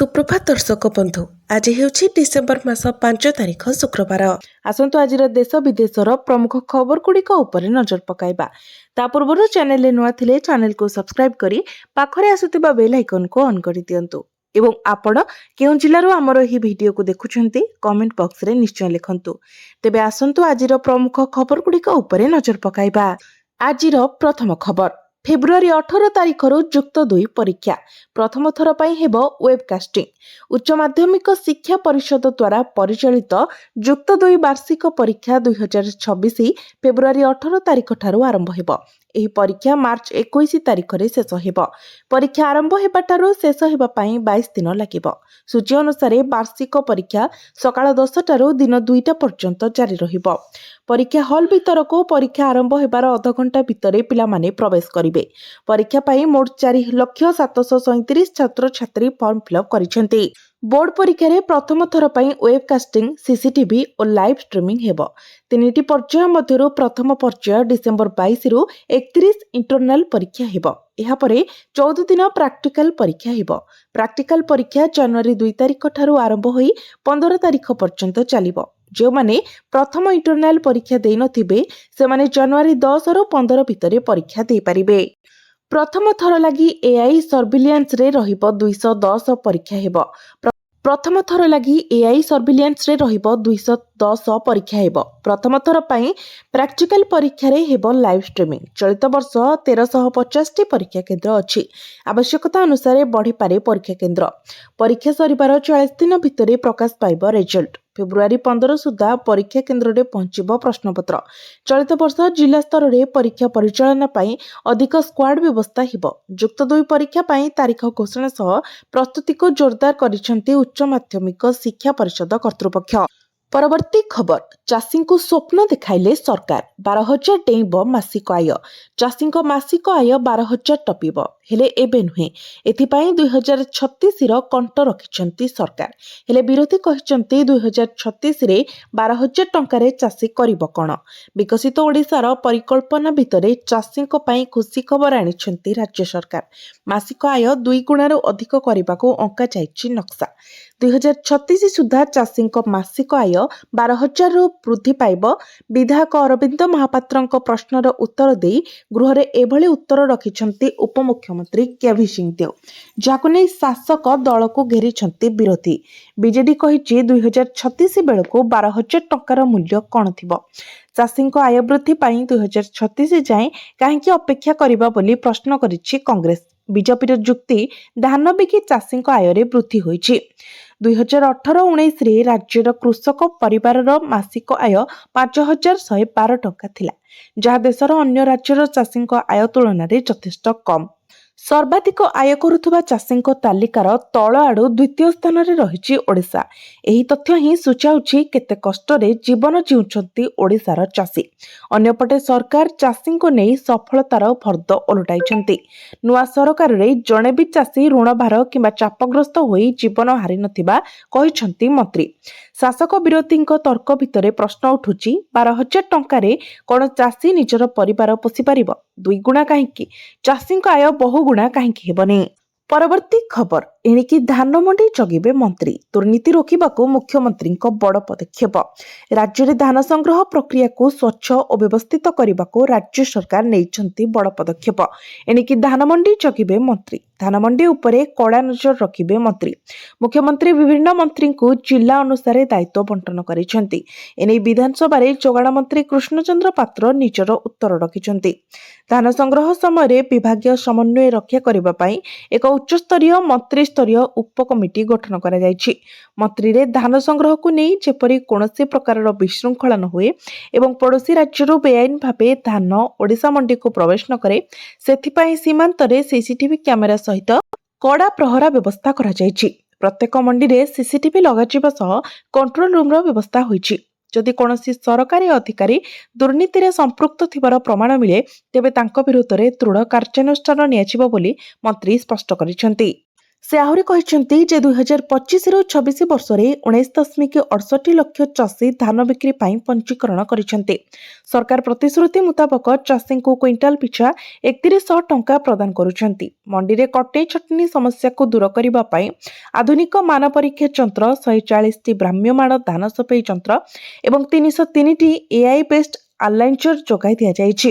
सुप्रभात दर्शक बंधु आज हेउछि डिसेम्बर मास 5 तारिख शुक्रवार। आसंतु आजिर देश विदेशर प्रमुख खबर गुड़िक उपरे नजर पकाइबा। ता पूर्व चैनल नुआ थिले चैनल को सब्सक्राइब करी पाखरे आसुतिबा बेल आइकन को ऑन करि दियंतु एवं आपण केउ जिल्लारो हमर एही वीडियो को देखुछन्ती कमेंट बॉक्स रे निश्चय लिखंतु। तेबे आसंतु आजिर प्रमुख खबर गुड़िक उपरे नजर पकाइबा। आजिर प्रथम खबर फेब्रुआरी 18 तारिखर जुक्त 2 परीक्षा प्रथम थर पर हेब वेबकास्टिंग। उच्च माध्यमिक शिक्षा परिषद द्वारा परिचालित जुक्त 2 वार्षिक परीक्षा 2026 फेब्रुआरी 18 तारिख ठारू आरंभ हेब। एही परीक्षा मार्च 21 तारिख रे शेष हेब। परीक्षा आरंभ हेबाटारू शेष हेबा पई 22 दिन लागिब। सूची अनुसार वार्षिक परीक्षा सकाळ 10 टारू दिन 2टा पर्यंत जारी रहिब। परीक्षा हॉल भीतर को परीक्षा आरंभ हेबार अध घंटा भितर पिलामाने प्रवेश करिवे। परीक्षा पाई मोट 4,0737 छात्र छात्री फॉर्म फिलअप करिसेंती। बोर्ड परीक्षा रे प्रथम थर पई वेबकास्टिंग सीसीटीवी और लाइव स्ट्रीमिंग हेब। तीनिटी पर्याय मध्यरु प्रथम पर्याय डिसेम्बर 22 रु 31 इंटरनल परीक्षा हेब। एहा परे 14 दिन प्रैक्टिकल परीक्षा हेब। प्रैक्टिकल परीक्षा जनवरी 2 तारिख ठारू आरंभ होई 15 तारिख पर्यंत चलिब। जो माने प्रथम इंटरनल परीक्षा देई नथिबे से माने जनवरी 10 रु 15 भितरे परीक्षा देई परिबे। प्रथम थर लगी एआई सर्विलियंस रे रहिब 210 परीक्षा हेब। प्रथम थर लगी एआई सर्विलियंस रे रहिब 210 परीक्षा हेब। प्रथम थर पई प्रैक्टिकल परीक्षा रे हेब लाइव स्ट्रीमिंग। चलित वर्ष 1350 टी परीक्षा केंद्र अछि। आवश्यकता अनुसार बढ़ी पारे परीक्षा केंद्र। परीक्षा सरिबार 40 दिन भितरे प्रकाश पाइब रिजल्ट। फेब्रुआरी 15 सुधा परीक्षा केंद्र रे पहुंचिब प्रश्नपत्र। चलित वर्ष जिला स्तर रे परीक्षा परिचालन पई अधिक स्क्वाड व्यवस्था हेब। जुक्त 2 परीक्षा पई तारीख घोषणा सह प्रस्तुति को जोरदार करिसेंती उच्च माध्यमिक शिक्षा परिषद कर्तृपक्ष। परवर्ती खबर चाषी को स्वप्न देखाइले सरकार 12,000 डेइब मासिक आय। चाषी को मासिक आय 12,000 टपिब हेले एबे नुहे। एथिपाई 2036 रो कंट रखिछंती सरकार। हेले विरोधी कहिछंती 2036 रे 12,000 टंका रे चाषी करिब कोन। विकसित ओडिसार परिकल्पना भितरे चाषी को पई खुशी खबर आनिछंती राज्य सरकार। मासिक आय 2 गुणारो अधिक करिबाको अंका जाइछि नक्शा। 2036 सुधा चाषी को मासिक आय 12,000 रु वृद्धि पाइब। विधायक अरविंद महापात्रଙ୍କ प्रश्नर उत्तर देई गृह रे एभली उत्तर रखिछंती उपमुख्यमंत्री केवी सिंह देव, जाको नै शासक दल को घेरिछंती विरोधी। बीजेडी कहिछि 2036 बेलको 12,000 टंकार मूल्य कोन थिबो। चाषी आय वृद्धि पाई 2036 जाए काहेकि अपेक्षा करिबा बोली प्रश्न करिछि कांग्रेस। बीजेपीर जुक्ति धान बिकी चाषी आय रे वृद्धि होइछि। 2018-19 रे राज्यर कृषक परिवारर मासिक आय 5,112 टंका थिला, जहा देशर अन्य राज्यर चाषी आय तुलन रे यथेष्ट कम। सर्वाधिक आय करुथुबा चाषी तालिकार तल आड़ू द्वितीय स्थान रे रहिछि ओडिशा। एही तथ्य ही सूचाउछि केते कष्टरे जीवन जीउछंती ओडिशार चाषी। अन्यपटे सरकार चाषी को नै सफलतार फर्द ओलटाइछंती। नुआ सरकार रे जणे भी चाषी ऋणभार किंबा चापग्रस्त होई जीवन हारि नथिबा कहिछंती मंत्री। शासक विरोधीଙ୍କ तर्क भितरे प्रश्न उठुछि 12,000 टंका रे कोन चाषी निजर परिवार पोषि परिबो। 2 गुणा काहेकि चाषी आय बहु गुणा काहेकि हेबनी। परवर्ती खबर एणिकी धान मंडी जगिबे मंत्री। दुर्नीति रोकिबाकू मुख्यमंत्री बड़ पदक्षेप। राज्य रे धान संग्रह प्रक्रिया को स्वच्छ और व्यवस्थित करने राज्य सरकार नेइछंती बड़ पदक्षेप। एणिकी धान मंडी जगिबे मंत्री। धान मंडी उपरे कड़ा नजर रखिबे मंत्री। मुख्यमंत्री विभिन्न मंत्री को जिला अनुसार दायित्व बंटन करिसेंती। एने विधानसभा रे जोगाण मंत्री कृष्णचंद्र पात्र निजर उत्तर रखिसेंती। धान संग्रह समय विभागीय समन्वय रक्षा करबा पई एक उच्च स्तरीय मंत्री स्तरीय उप कमिटी गठन करा जायछि। मंत्री रे धान संग्रह को नहीं जेपरी कोनोसी प्रकारर विशृंखला न हुए एवं पड़ोसी राज्यरू बेआईन भावे धान ओडिशा मंडी को प्रवेश न करे सेथिपाई सीमांत रे सीसीटीवी कैमेरा सहित कड़ा प्रहरा व्यवस्था करा जायछि। प्रत्येक मंडी रे सीसीटीवी लगाजिबा सह कंट्रोल रूम रो व्यवस्था होइछि। जदि कोनोसी सरकारी अधिकारी दुर्नीति रे संपृक्त थिबार प्रमाण मिले तेबे तांको विरुद्ध रे दृढ़ कार्यानुष्ठान नियाजिबो बोली मंत्री स्पष्ट करिसेंती। ସେ ଆହୁରି କହିଛନ୍ତି ଯେ 2025-26 ବର୍ଷରେ 19.68 ଲକ୍ଷ ଚାଷୀ ଧାନ ବିକ୍ରି ପାଇଁ ପଞ୍ଜୀକରଣ କରିଛନ୍ତି। ସରକାର ପ୍ରତିଶ୍ରୁତି ମୁତାବକ ଚାଷୀଙ୍କୁ କ୍ୱିଣ୍ଟାଲ ପିଛା 3100 ଟଙ୍କା ପ୍ରଦାନ କରୁଛନ୍ତି। ମଣ୍ଡିରେ କଟେଇ ଛଟନୀ ସମସ୍ୟାକୁ ଦୂର କରିବା ପାଇଁ ଆଧୁନିକ ମାନ ପରୀକ୍ଷା ଯନ୍ତ୍ର, 140ଟି ଭ୍ରାମ୍ୟମାଣ ଧାନ ସଫେଇ ଯନ୍ତ୍ର ଏବଂ 303ଟି ଏଆଇ ବେସ୍ଡ ଆଲାଇଞ୍ଚର ଯୋଗାଇ ଦିଆଯାଇଛି।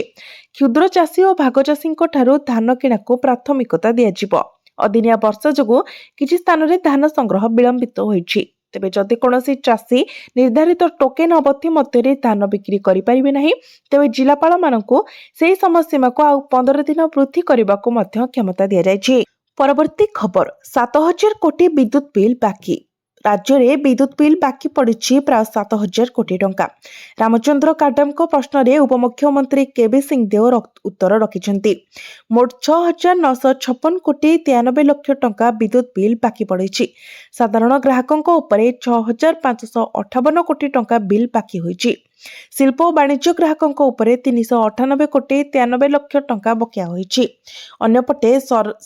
କ୍ଷୁଦ୍ର ଚାଷୀ ଓ ଭାଗ ଚାଷୀଙ୍କ ଠାରୁ ଧାନ କିଣାକୁ ପ୍ରାଥମିକତା ଦିଆଯିବ। ଅଦିନିଆ ବର୍ଷା ଯୋଗୁଁ କିଛି ସ୍ଥାନରେ ଧାନ ସଂଗ୍ରହ ବିଳମ୍ବିତ ହୋଇଛି। ତେବେ ଯଦି କୌଣସି ଚାଷୀ ନିର୍ଦ୍ଧାରିତ ଟୋକେନ ଅବଧି ମଧ୍ୟରେ ଧାନ ବିକ୍ରି କରିପାରିବେ ନାହିଁ, ତେବେ ଜିଲ୍ଲାପାଳମାନଙ୍କୁ ସେହି ସମୟସୀମାକୁ ଆଉ 15 ଦିନ ବୃଦ୍ଧି କରିବାକୁ ମଧ୍ୟ କ୍ଷମତା ଦିଆଯାଇଛି। ପରବର୍ତ୍ତୀ ଖବର, 7,000 କୋଟି ବିଦ୍ୟୁତ ବିଲ୍ ବାକି। ରାଜ୍ୟରେ ବିଦ୍ୟୁତ ବିଲ୍ ବାକି ପଡ଼ିଛି ପ୍ରାୟ 7,000 କୋଟି ଟଙ୍କା। ରାମଚନ୍ଦ୍ର କାଡାମଙ୍କ ପ୍ରଶ୍ନରେ ଉପମୁଖ୍ୟମନ୍ତ୍ରୀ କେବି ସିଂହଦେଓ ଉତ୍ତର ରଖିଛନ୍ତି। ମୋଟ 6,956 କୋଟି 93 ଲକ୍ଷ ଟଙ୍କା ବିଦ୍ୟୁତ ବିଲ୍ ବାକି ପଡ଼ିଛି। ସାଧାରଣ ଗ୍ରାହକଙ୍କ ଉପରେ 6,558 କୋଟି ଟଙ୍କା ବିଲ୍ ବାକି ହୋଇଛି। ଶିଳ୍ପ ଓ ବାଣିଜ୍ୟ ଗ୍ରାହକଙ୍କ ଉପରେ 398 କୋଟି 93 ଲକ୍ଷ ଟଙ୍କା ବକେୟା ହୋଇଛି। ଅନ୍ୟପଟେ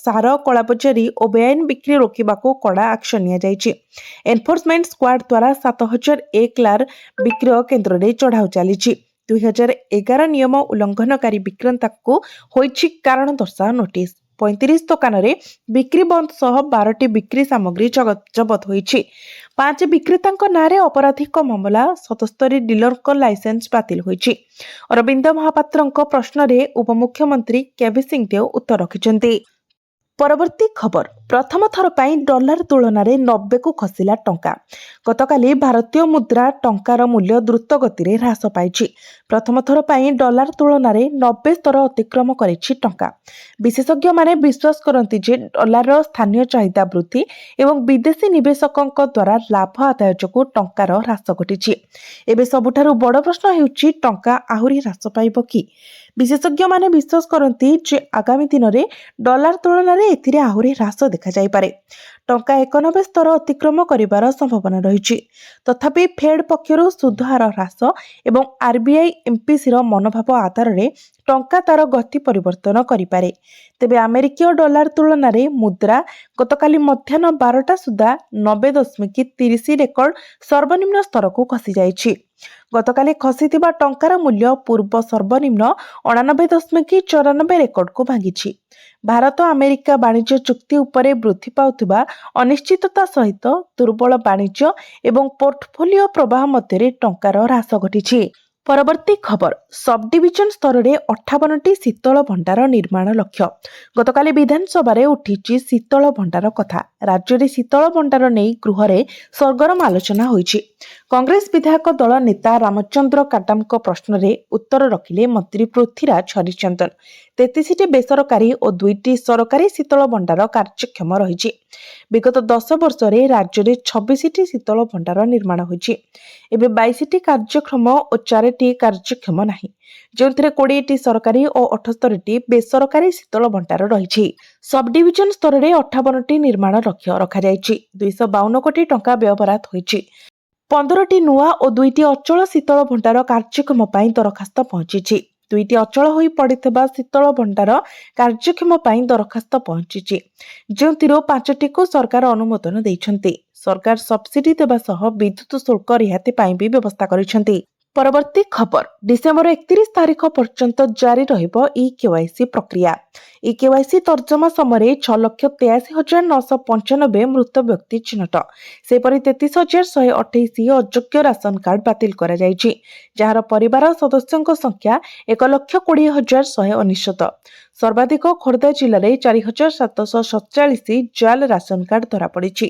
ସାର କଳାବଜାରୀ ଓ ବେଆଇନ ବିକ୍ରି ରୋକିବାକୁ କଡ଼ା ଆକ୍ସନ ନିଆଯାଇଛି। ଏନଫୋର୍ସମେଣ୍ଟ ସ୍କ୍ୱାଡ୍ ଦ୍ୱାରା 7,001 ଲାର ବିକ୍ରୟ କେନ୍ଦ୍ରରେ ଚଢ଼ାଉ ଚାଲିଛି। 2011 ନିୟମ ଉଲ୍ଲଂଘନକାରୀ ବିକ୍ରେତାଙ୍କୁ ହୋଇଛି କାରଣ ଦର୍ଶାଅ ନୋଟିସ୍। 35 ଦୋକାନରେ ବିକ୍ରି ବନ୍ଦ ସହ 12ଟି ବିକ୍ରି ସାମଗ୍ରୀ ଜବତ ହୋଇଛି। 5 ବିକ୍ରେତାଙ୍କ ନାଁରେ ଅପରାଧିକ ମାମଲା, 77 ଡିଲରଙ୍କ ଲାଇସେନ୍ସ ବାତିଲ ହୋଇଛି। ଅରବିନ୍ଦ ମହାପାତ୍ରଙ୍କ ପ୍ରଶ୍ନରେ ଉପମୁଖ୍ୟମନ୍ତ୍ରୀ କେବି ସିଂହଦେଓ ଉତ୍ତର ରଖିଛନ୍ତି। ପରବର୍ତ୍ତୀ ଖବର, ପ୍ରଥମ ଥର ପାଇଁ ଡଲାର ତୁଳନାରେ 90କୁ ଖସିଲା ଟଙ୍କା। ଗତକାଲି ଭାରତୀୟ ମୁଦ୍ରା ଟଙ୍କାର ମୂଲ୍ୟ ଦ୍ରୁତ ଗତିରେ ହ୍ରାସ ପାଇଛି। ପ୍ରଥମ ଥର ପାଇଁ ଡଲାର ତୁଳନାରେ 90 ସ୍ତର ଅତିକ୍ରମ କରିଛି ଟଙ୍କା। ବିଶେଷଜ୍ଞମାନେ ବିଶ୍ୱାସ କରନ୍ତି ଯେ ଡଲାରର ସ୍ଥାନୀୟ ଚାହିଦା ବୃଦ୍ଧି ଏବଂ ବିଦେଶୀ ନିବେଶକଙ୍କ ଦ୍ୱାରା ଲାଭ ଆଦାୟ ଯୋଗୁଁ ଟଙ୍କାର ହ୍ରାସ ଘଟିଛି। ଏବେ ସବୁଠାରୁ ବଡ଼ ପ୍ରଶ୍ନ ହେଉଛି ଟଙ୍କା ଆହୁରି ହ୍ରାସ ପାଇବ କି? ବିଶେଷଜ୍ଞମାନେ ବିଶ୍ୱାସ କରନ୍ତି ଯେ ଆଗାମୀ ଦିନରେ ଡଲାର ତୁଳନାରେ ଏଥିରେ ଆହୁରି ହ୍ରାସ ଦେଖାଯାଇପାରେ। ଟଙ୍କା 91 ସ୍ତର ଅତିକ୍ରମ କରିବାର ସମ୍ଭାବନା ରହିଛି। ତଥାପି ଫେଡ୍ ପକ୍ଷରୁ ସୁଧ ହାର ହ୍ରାସ ଏବଂ ଆରବିଆଇ ଏମ୍ପିସିର ମନୋଭାବ ଆଧାରରେ ଟଙ୍କା ତାର ଗତି ପରିବର୍ତ୍ତନ କରିପାରେ। ତେବେ ଆମେରିକୀୟ ଡଲାର ତୁଳନାରେ ମୁଦ୍ରା ଗତକାଲି ମଧ୍ୟାହ୍ନ 12ଟା ସୁଦ୍ଧା 90.30 ରେକର୍ଡ ସର୍ବନିମ୍ନ ସ୍ତରକୁ ଖସିଯାଇଛି। ଗତକାଲି ଖସିଥିବା ଟଙ୍କାର ମୂଲ୍ୟ ପୂର୍ବ ସର୍ବନିମ୍ନ 89.94 ରେକର୍ଡକୁ ଭାଙ୍ଗିଛି। ଭାରତ ଆମେରିକା ବାଣିଜ୍ୟ ଚୁକ୍ତି ଉପରେ ବୃଦ୍ଧି ପାଉଥିବା ଅନିଶ୍ଚିତତା ସହିତ ଦୁର୍ବଳ ବାଣିଜ୍ୟ ଏବଂ ପୋର୍ଟଫୋଲିଓ ପ୍ରବାହ ମଧ୍ୟରେ ଟଙ୍କାର ହ୍ରାସ ଘଟିଛି। ପରବର୍ତ୍ତୀ ଖବର, ସବ୍ ଡିଭିଜନ ସ୍ତରରେ 58ଟି ଶୀତଳ ଭଣ୍ଡାର ନିର୍ମାଣ ଲକ୍ଷ୍ୟ। ଗତକାଲି ବିଧାନସଭାରେ ଉଠିଛି ଶୀତଳ ଭଣ୍ଡାର କଥା। ରାଜ୍ୟରେ ଶୀତଳ ଭଣ୍ଡାର ନେଇ ଗୃହରେ ସରଗରମ ଆଲୋଚନା ହୋଇଛି। କଂଗ୍ରେସ ବିଧାୟକ ଦଳ ନେତା ରାମଚନ୍ଦ୍ର କାଡାମଙ୍କ ପ୍ରଶ୍ନରେ ଉତ୍ତର ରଖିଲେ ମନ୍ତ୍ରୀ ପୃଥ୍ୱୀରାଜ ହରିଚନ୍ଦନ। 33ଟି ବେସରକାରୀ ଓ 2ଟି ସରକାରୀ ଶୀତଳ ଭଣ୍ଡାର କାର୍ଯ୍ୟକ୍ଷମ ରହିଛି। ବିଗତ 10 ବର୍ଷରେ ରାଜ୍ୟରେ 26ଟି ଶୀତଳ ଭଣ୍ଡାର ନିର୍ମାଣ ହୋଇଛି। ଏବେ 22ଟି କାର୍ଯ୍ୟକ୍ଷମ ଓ 4ଟି କାର୍ଯ୍ୟକ୍ଷମ ନାହିଁ, ଯେଉଁଥିରେ 20ଟି ସରକାରୀ ଓ 78ଟି ବେସରକାରୀ ଶୀତଳ ଭଣ୍ଡାର ରହିଛି। ସବ୍ ଡିଭିଜନ ସ୍ତରରେ 58ଟି ନିର୍ମାଣ ଲକ୍ଷ୍ୟ ରଖାଯାଇଛି। 252 କୋଟି ଟଙ୍କା ବ୍ୟୟବରାଦ ହୋଇଛି। 15ଟି ନୂଆ ଓ 2ଟି ଅଚଳ ଶୀତଳ ଭଣ୍ଡାର କାର୍ଯ୍ୟକ୍ଷମ ପାଇଁ ଦରଖାସ୍ତ ପହଞ୍ଚିଛି। 2ଟି ଅଚଳ ହୋଇ ପଡ଼ିଥିବା ଶୀତଳ ଭଣ୍ଡାର କାର୍ଯ୍ୟକ୍ଷମ ପାଇଁ ଦରଖାସ୍ତ ପହଞ୍ଚିଛି, ଯେଉଁଥିରୁ 5ଟିକୁ ସରକାର ଅନୁମୋଦନ ଦେଇଛନ୍ତି। ସରକାର ସବସିଡି ଦେବା ସହ ବିଦ୍ୟୁତ ଶୁଳ୍କ ରିହାତି ପାଇଁ ବି ବ୍ୟବସ୍ଥା କରିଛନ୍ତି। ପରବର୍ତ୍ତୀ ଖବର, ଡିସେମ୍ବର 31 ତାରିଖ ପର୍ଯ୍ୟନ୍ତ ଜାରି ରହିବ ଇ-କେୱାଇସି ପ୍ରକ୍ରିୟା। ଇ-କେୱାଇସି ତର୍ଜମା ସମୟରେ 6,83,995 ମୃତ ବ୍ୟକ୍ତି ଚିହ୍ନଟ। ସେହିପରି 33,128 ଅଯୋଗ୍ୟ ରାସନ କାର୍ଡ ବାତିଲ କରାଯାଇଛି, ଯାହାର ପରିବାର ସଦସ୍ୟଙ୍କ ସଂଖ୍ୟା 1,20,199। ସର୍ବାଧିକ ଖୋର୍ଦ୍ଧା ଜିଲ୍ଲାରେ 4,747 ଜାଲ ରାସନ କାର୍ଡ ଧରାପଡ଼ିଛି।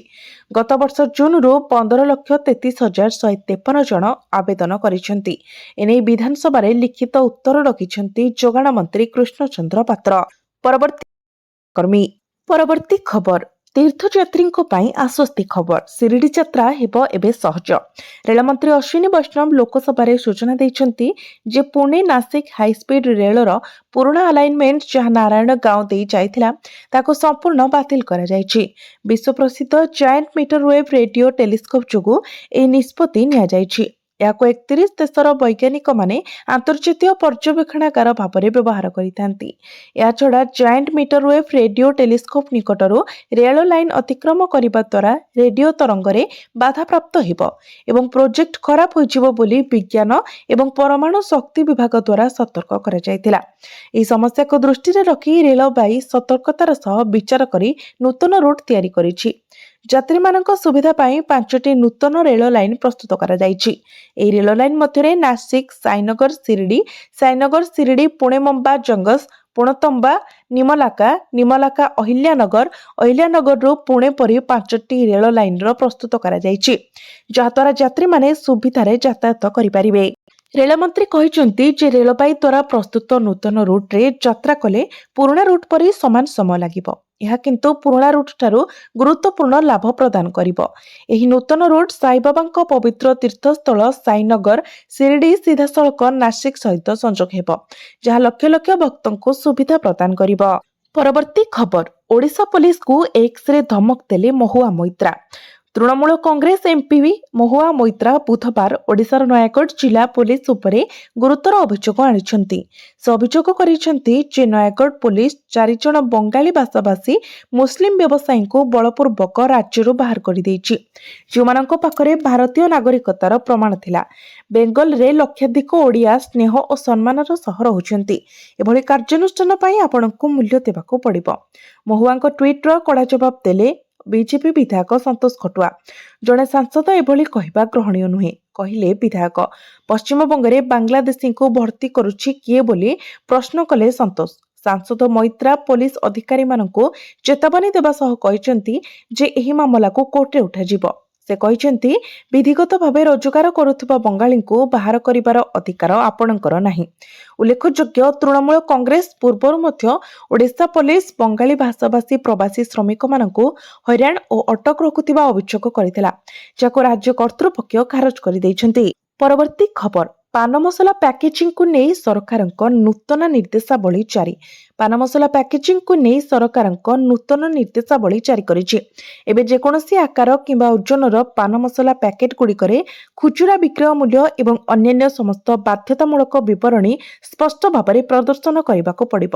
ଗତବର୍ଷ ଜୁନରୁ 15,33,153 ଜଣ ଆବେଦନ କରିଛନ୍ତି। ଏନେଇ ବିଧାନସଭାରେ ଲିଖିତ ଉତ୍ତର ରଖିଛନ୍ତି ଯୋଗାଣ ମନ୍ତ୍ରୀ କୃଷ୍ଣଚନ୍ଦ୍ର ପାତ୍ର। ପରବର୍ତ୍ତୀ ଖବର, ତୀର୍ଥଯାତ୍ରୀଙ୍କ ପାଇଁ ଆଶ୍ୱସ୍ତି ଖବର। ଶିରିଡି ଯାତ୍ରା ହେବ ଏବେ ସହଜ। ରେଳମନ୍ତ୍ରୀ ଅଶ୍ୱିନୀ ବୈଷ୍ଣବ ଲୋକସଭାରେ ସୂଚନା ଦେଇଛନ୍ତି ଯେ ପୁଣେ ନାସିକ ହାଇସ୍ପିଡ୍ ରେଳର ପୁରୁଣା ଆଲାଇନମେଣ୍ଟ ଯାହା ନାରାୟଣ ଗାଁଓ ଦେଇ ଯାଇଥିଲା, ତାକୁ ସମ୍ପୂର୍ଣ୍ଣ ବାତିଲ କରାଯାଇଛି। ବିଶ୍ୱ ପ୍ରସିଦ୍ଧ ଜାଏଣ୍ଟ ମିଟରୱେଭ୍ ରେଡିଓ ଟେଲିସ୍କୋପ ଯୋଗୁଁ ଏହି ନିଷ୍ପତ୍ତି ନିଆଯାଇଛି। ଏହାକୁ 31 ଦେଶର ବୈଜ୍ଞାନିକମାନେ ଆନ୍ତର୍ଜାତୀୟ ପର୍ଯ୍ୟବେକ୍ଷଣାଗାର ଭାବରେ ବ୍ୟବହାର କରିଥାନ୍ତି। ଏହାଛଡ଼ା ଜାଏଣ୍ଟ ମିଟରୱେଭ୍ ରେଡିଓ ଟେଲିସ୍କୋପ୍ ନିକଟରୁ ରେଳ ଲାଇନ୍ ଅତିକ୍ରମ କରିବା ଦ୍ୱାରା ରେଡିଓ ତରଙ୍ଗରେ ବାଧାପ୍ରାପ୍ତ ହେବ ଏବଂ ପ୍ରୋଜେକ୍ଟ ଖରାପ ହୋଇଯିବ ବୋଲି ବିଜ୍ଞାନ ଏବଂ ପରମାଣୁ ଶକ୍ତି ବିଭାଗ ଦ୍ୱାରା ସତର୍କ କରାଯାଇଥିଲା। ଏହି ସମସ୍ୟାକୁ ଦୃଷ୍ଟିରେ ରଖି ରେଳବାଇ ସତର୍କତାର ସହ ବିଚାର କରି ନୂତନ ରୁଟ୍ ତିଆରି କରିଛି। ଯାତ୍ରୀମାନଙ୍କ ସୁବିଧା ପାଇଁ 5ଟି ନୂତନ ରେଳ ଲାଇନ୍ ପ୍ରସ୍ତୁତ କରାଯାଇଛି। ଏହି ରେଳ ଲାଇନ୍ ମଧ୍ୟରେ ନାସିକ, ସାଇନଗର ଶିରିଡି, ପୁଣେ ମୁମ୍ବା ଜଙ୍ଗସ୍, ପୁଣତମ୍ବା ନିମଲାକା ଅହିଲ୍ୟାନଗରରୁ ପୁଣେ ପରି 5ଟି ରେଳ ଲାଇନ୍ର ପ୍ରସ୍ତୁତ କରାଯାଇଛି, ଯାହାଦ୍ୱାରା ଯାତ୍ରୀମାନେ ସୁବିଧାରେ ଯାତାୟାତ କରିପାରିବେ। ରେଳମନ୍ତ୍ରୀ କହିଛନ୍ତି ଯେ ରେଳବାଇ ଦ୍ୱାରା ପ୍ରସ୍ତୁତ ନୂତନ ରୁଟ୍ରେ ଯାତ୍ରା କଲେ ପୁରୁଣା ରୁଟ୍ ପରି ସମାନ ସମୟ ଲାଗିବ। ଏହା କିନ୍ତୁ ପୁରୁଣା ରୁଟ୍ ଠାରୁ ଗୁରୁତ୍ୱପୂର୍ଣ୍ଣ ଲାଭ ପ୍ରଦାନ କରିବ। ଏହି ନୂତନ ରୁଟ୍ ସାଇବାବାଙ୍କ ପବିତ୍ର ତୀର୍ଥସ୍ଥଳ ସାଇନଗର ଶିରିଡି ସିଧାସଳଖ ନାସିକ ସହିତ ସଂଯୋଗ ହେବ, ଯାହା ଲକ୍ଷ ଲକ୍ଷ ଭକ୍ତଙ୍କୁ ସୁବିଧା ପ୍ରଦାନ କରିବ। ପରବର୍ତ୍ତୀ ଖବର, ଓଡ଼ିଶା ପୋଲିସକୁ ଏକ୍ସରେ ଧମକ ଦେଲେ ମହୁଆ ମୋଇତ୍ରା। ତୃଣମୂଳ କଂଗ୍ରେସ ଏମ୍ପି ମହୁଆ ମୋଇତ୍ରା ବୁଧବାର ଓଡ଼ିଶାର ନୟାଗଡ଼ ଜିଲ୍ଲା ପୋଲିସ ଉପରେ ଗୁରୁତର ଅଭିଯୋଗ ଆଣିଛନ୍ତି। ସେ ଅଭିଯୋଗ କରିଛନ୍ତି ଯେ ନୟାଗଡ଼ ପୋଲିସ 4 ଜଣ ବଙ୍ଗାଳୀ ଭାଷାଭାଷୀ ମୁସଲିମ ବ୍ୟବସାୟୀଙ୍କୁ ବଳପୂର୍ବକ ରାଜ୍ୟରୁ ବାହାର କରିଦେଇଛି, ଯେଉଁମାନଙ୍କ ପାଖରେ ଭାରତୀୟ ନାଗରିକତାର ପ୍ରମାଣ ଥିଲା। ବେଙ୍ଗଲରେ ଲକ୍ଷାଧିକ ଓଡ଼ିଆ ସ୍ନେହ ଓ ସମ୍ମାନର ସହ ରହୁଛନ୍ତି। ଏଭଳି କାର୍ଯ୍ୟାନୁଷ୍ଠାନ ପାଇଁ ଆପଣଙ୍କୁ ମୂଲ୍ୟ ଦେବାକୁ ପଡ଼ିବ। ମହୁଆଙ୍କ ଟ୍ୱିଟ୍ର କଡ଼ା ଜବାବ ଦେଲେ ବିଜେପି ବିଧାୟକ ସନ୍ତୋଷ ଖଟୁଆ। ଜଣେ ସାଂସଦ ଏଭଳି କହିବା ଗ୍ରହଣୀୟ ନୁହେଁ, କହିଲେ ବିଧାୟକ। ପଶ୍ଚିମବଙ୍ଗରେ ବାଂଲାଦେଶୀଙ୍କୁ ଭର୍ତ୍ତି କରୁଛି କିଏ ବୋଲି ପ୍ରଶ୍ନ କଲେ ସନ୍ତୋଷ। ସାଂସଦ ମୋଇତ୍ରା ପୋଲିସ ଅଧିକାରୀମାନଙ୍କୁ ଚେତାବନୀ ଦେବା ସହ କହିଛନ୍ତି ଯେ ଏହି ମାମଲାକୁ କୋର୍ଟରେ ଉଠାଯିବ। ସେ କହିଛନ୍ତି, ବିଧିଗତ ଭାବେ ରୋଜଗାର କରୁଥିବା ବଙ୍ଗାଳୀଙ୍କୁ ବାହାର କରିବାର ଅଧିକାର ଆପଣଙ୍କର ନାହିଁ। ଉଲ୍ଲେଖଯୋଗ୍ୟ, ତୃଣମୂଳ କଂଗ୍ରେସ ପୂର୍ବରୁ ମଧ୍ୟ ଓଡ଼ିଶା ପୋଲିସ ବଙ୍ଗାଳୀ ଭାଷାଭାଷୀ ପ୍ରବାସୀ ଶ୍ରମିକମାନଙ୍କୁ ହଇରାଣ ଓ ଅଟକ ରଖୁଥିବା ଅଭିଯୋଗ କରିଥିଲା, ଯାହାକୁ ରାଜ୍ୟ କର୍ତ୍ତୃପକ୍ଷ ଖାରଜ କରିଦେଇଛନ୍ତି। ପରବର୍ତ୍ତୀ ଖବର, ପାନ ମସଲା ପ୍ୟାକେଜିଂକୁ ନେଇ ସରକାରଙ୍କ ନୂତନ ନିର୍ଦ୍ଦେଶାବଳୀ ଜାରି। ପାନ ମସଲା ପ୍ୟାକେଜିଂକୁ ନେଇ ସରକାରଙ୍କ ନୂତନ ନିର୍ଦ୍ଦେଶାବଳୀ ଜାରି କରିଛି। ଏବେ ଯେକୌଣସି ଆକାର କିମ୍ବା ଓଜନର ପାନ ମସଲା ପ୍ୟାକେଟ ଗୁଡ଼ିକରେ ଖୁଚୁରା ବିକ୍ରୟ ମୂଲ୍ୟ ଏବଂ ଅନ୍ୟାନ୍ୟ ସମସ୍ତ ବାଧ୍ୟତାମୂଳକ ବିବରଣୀ ସ୍ପଷ୍ଟ ଭାବରେ ପ୍ରଦର୍ଶନ କରିବାକୁ ପଡ଼ିବ।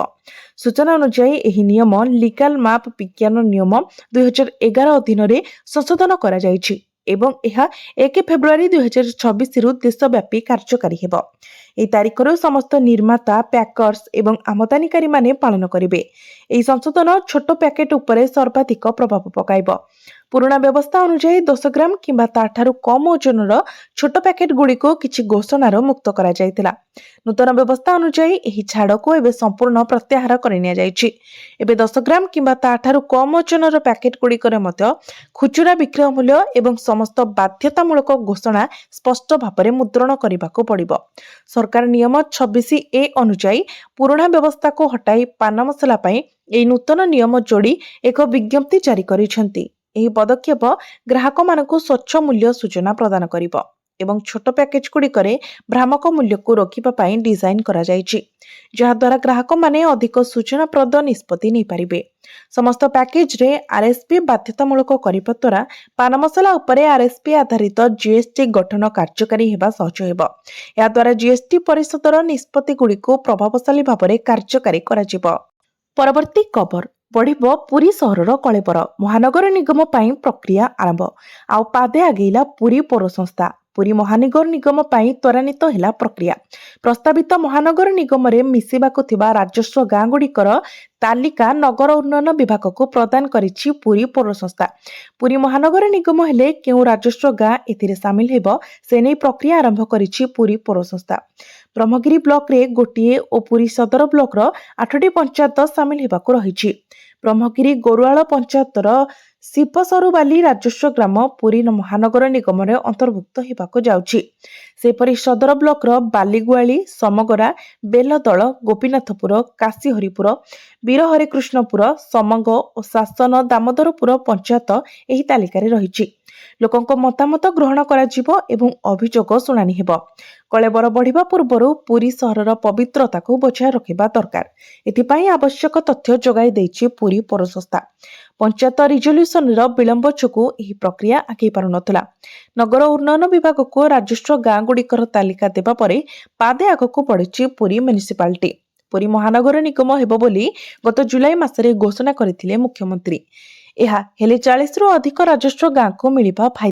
ସୂଚନା ଅନୁଯାୟୀ ଏହି ନିୟମ ଲିଗାଲ ମାପ ବିଜ୍ଞାନ ନିୟମ 2011 ଅଧୀନରେ ସଂଶୋଧନ କରାଯାଇଛି ଏବଂ ଏହା 1 ଫେବୃଆରୀ 2026ରୁ ଦେଶବ୍ୟାପୀ କାର୍ଯ୍ୟକାରୀ ହେବ। ଏହି ତାରିଖରୁ ସମସ୍ତ ନିର୍ମାତା, ପ୍ୟାକର୍ସ ଏବଂ ଆମଦାନୀକାରୀମାନେ ପାଳନ କରିବେ। ଏହି ସଂଶୋଧନ ଛୋଟ ପ୍ୟାକେଟ ଉପରେ ସର୍ବାଧିକ ପ୍ରଭାବ ପକାଇବ। ପୁରୁଣା ବ୍ୟବସ୍ଥା ଅନୁଯାୟୀ 10 ଗ୍ରାମ କିମ୍ବା ତାଠାରୁ କମ୍ ଓଜନର ଛୋଟ ପ୍ୟାକେଟ ଗୁଡ଼ିକୁ କିଛି ଘୋଷଣାର ମୁକ୍ତ କରାଯାଇଥିଲା। ନୂତନ ବ୍ୟବସ୍ଥା ଅନୁଯାୟୀ ଏହି ଛାଡ଼କୁ ଏବେ ସମ୍ପୂର୍ଣ୍ଣ ପ୍ରତ୍ୟାହାର କରି ନିଆଯାଇଛି। ଏବେ 10 ଗ୍ରାମ କିମ୍ବା ତାଠାରୁ କମ୍ ଓଜନର ପ୍ୟାକେଟ ଗୁଡ଼ିକରେ ମଧ୍ୟ ଖୁଚୁରା ବିକ୍ରୟ ମୂଲ୍ୟ ଏବଂ ସମସ୍ତ ବାଧ୍ୟତାମୂଳକ ଘୋଷଣା ସ୍ପଷ୍ଟ ଭାବରେ ମୁଦ୍ରଣ କରିବାକୁ ପଡ଼ିବ। ସରକାର ନିୟମ 26A ଅନୁଯାୟୀ ପୁରୁଣା ବ୍ୟବସ୍ଥାକୁ ହଟାଇ ପାନ ମସଲା ପାଇଁ ଏହି ନୂତନ ନିୟମ ଯୋଡ଼ି ଏକ ବିଜ୍ଞପ୍ତି ଜାରି କରିଛନ୍ତି। ଏହି ପଦକ୍ଷେପ ଗ୍ରାହକମାନଙ୍କୁ ସ୍ୱଚ୍ଛ ମୂଲ୍ୟ ସୂଚନା ପ୍ରଦାନ କରିବ ଏବଂ ଛୋଟ ପ୍ୟାକେଜ ଗୁଡ଼ିକରେ ଭ୍ରାମକ ମୂଲ୍ୟକୁ ରୋକିବା ପାଇଁ ଡିଜାଇନ୍ କରାଯାଇଛି, ଯାହାଦ୍ୱାରା ଗ୍ରାହକମାନେ ଅଧିକ ସୂଚନାପ୍ରଦ ନିଷ୍ପତ୍ତି ନେଇପାରିବେ। ସମସ୍ତ ପ୍ୟାକେଜରେ ଆର୍ଏସ୍ପି ବାଧ୍ୟତାମୂଳକ କରିବା ଦ୍ୱାରା ପାନ ମସଲା ଉପରେ ଆର୍ଏସ୍ପି ଆଧାରିତ ଜିଏସ୍ଟି ଗଠନ କାର୍ଯ୍ୟକାରୀ ହେବା ସହଜ ହେବ। ଏହାଦ୍ୱାରା ଜିଏସ୍ଟି ପରିଷଦର ନିଷ୍ପତ୍ତିଗୁଡ଼ିକୁ ପ୍ରଭାବଶାଳୀ ଭାବରେ କାର୍ଯ୍ୟକାରୀ କରାଯିବ। ପରବର୍ତ୍ତୀ ଖବର, ବଢ଼ିବ ପୁରୀ ସହରର କଳେବର। ମହାନଗର ନିଗମ ପାଇଁ ପ୍ରକ୍ରିୟା ଆରମ୍ଭ। ଆଉ ପାଦେ ଆଗେଇଲା ପୁରୀ ପୌର ସଂସ୍ଥା। ପୁରୀ ମହାନଗର ନିଗମ ପାଇଁ ତ୍ୱରାନ୍ୱିତ ହେଲା ପ୍ରକ୍ରିୟା। ପ୍ରସ୍ତାବିତ ମହାନଗର ନିଗମରେ ମିଶିବାକୁ ଥିବା ରାଜସ୍ୱ ଗାଁଗୁଡ଼ିକର ତାଲିକା ନଗର ଉନ୍ନୟନ ବିଭାଗକୁ ପ୍ରଦାନ କରିଛି ପୁରୀ ପୌର ସଂସ୍ଥା। ପୁରୀ ମହାନଗର ନିଗମ ହେଲେ କେଉଁ ରାଜସ୍ୱ ଗାଁ ଏଥିରେ ସାମିଲ ହେବ, ସେ ନେଇ ପ୍ରକ୍ରିୟା ଆରମ୍ଭ କରିଛି ପୁରୀ ପୌର ସଂସ୍ଥା। ବ୍ରହ୍ମଗିରି ବ୍ଲକରେ 1 ଓ ପୁରୀ ସଦର ବ୍ଲକର 8ଟି ପଞ୍ଚାୟତ ସାମିଲ ହେବାକୁ ରହିଛି। ବ୍ରହ୍ମଗିରି ଗୋରୁଆଳ ପଞ୍ଚାୟତର ଶିବସରୁବାଲି ରାଜସ୍ୱ ଗ୍ରାମ ପୁରୀ ମହାନଗର ନିଗମରେ ଅନ୍ତର୍ଭୁକ୍ତ ହେବାକୁ ଯାଉଛି। ସେହିପରି ସଦର ବ୍ଲକର ବାଲିଗୁଆଳି, ସମଗରା, ବେଲଦଳ, ଗୋପୀନାଥପୁର, କାଶୀହରିପୁର, ବୀରହରିକୃଷ୍ଣପୁର, ସମଙ୍ଗ ଓ ଶାସନ ଦାମୋଦରପୁର ପଞ୍ଚାୟତ ଏହି ତାଲିକାରେ ରହିଛି। ଲୋକଙ୍କ ମତାମତ ଗ୍ରହଣ କରାଯିବ ଏବଂ ଅଭିଯୋଗ ଶୁଣାଣି ହେବ। କଳେବର ବଢ଼ିବା ପୂର୍ବରୁ ପୁରୀ ସହରର ପବିତ୍ରତାକୁ ବଜାୟ ରଖିବା ଦରକାର। ଏଥିପାଇଁ ଆବଶ୍ୟକ ତଥ୍ୟ ଯୋଗାଇ ଦେଇଛି ପୁରୀ ପୌର ସଂସ୍ଥା। ପଞ୍ଚାୟତ ରିଜଲ୍ୟୁସନର ବିଳମ୍ବ ଯୋଗୁଁ ଏହି ପ୍ରକ୍ରିୟା ଆଗେଇ ପାରୁନଥିଲା। ନଗର ଉନ୍ନୟନ ବିଭାଗକୁ ରାଜସ୍ୱ ଗାଁଗୁଡ଼ିକର ତାଲିକା ଦେବା ପରେ ପାଦେ ଆଗକୁ ବଢ଼ିଛି ପୁରୀ ମ୍ୟୁନିସିପାଲିଟି। ପୁରୀ ମହାନଗର ନିଗମ ହେବ ବୋଲି ଗତ ଜୁଲାଇ ମାସରେ ଘୋଷଣା କରିଥିଲେ ମୁଖ୍ୟମନ୍ତ୍ରୀ। ଏହା ହେଲେ 40ରୁ ଅଧିକ ରାଜସ୍ୱ ଗାଁକୁ ମିଳିବା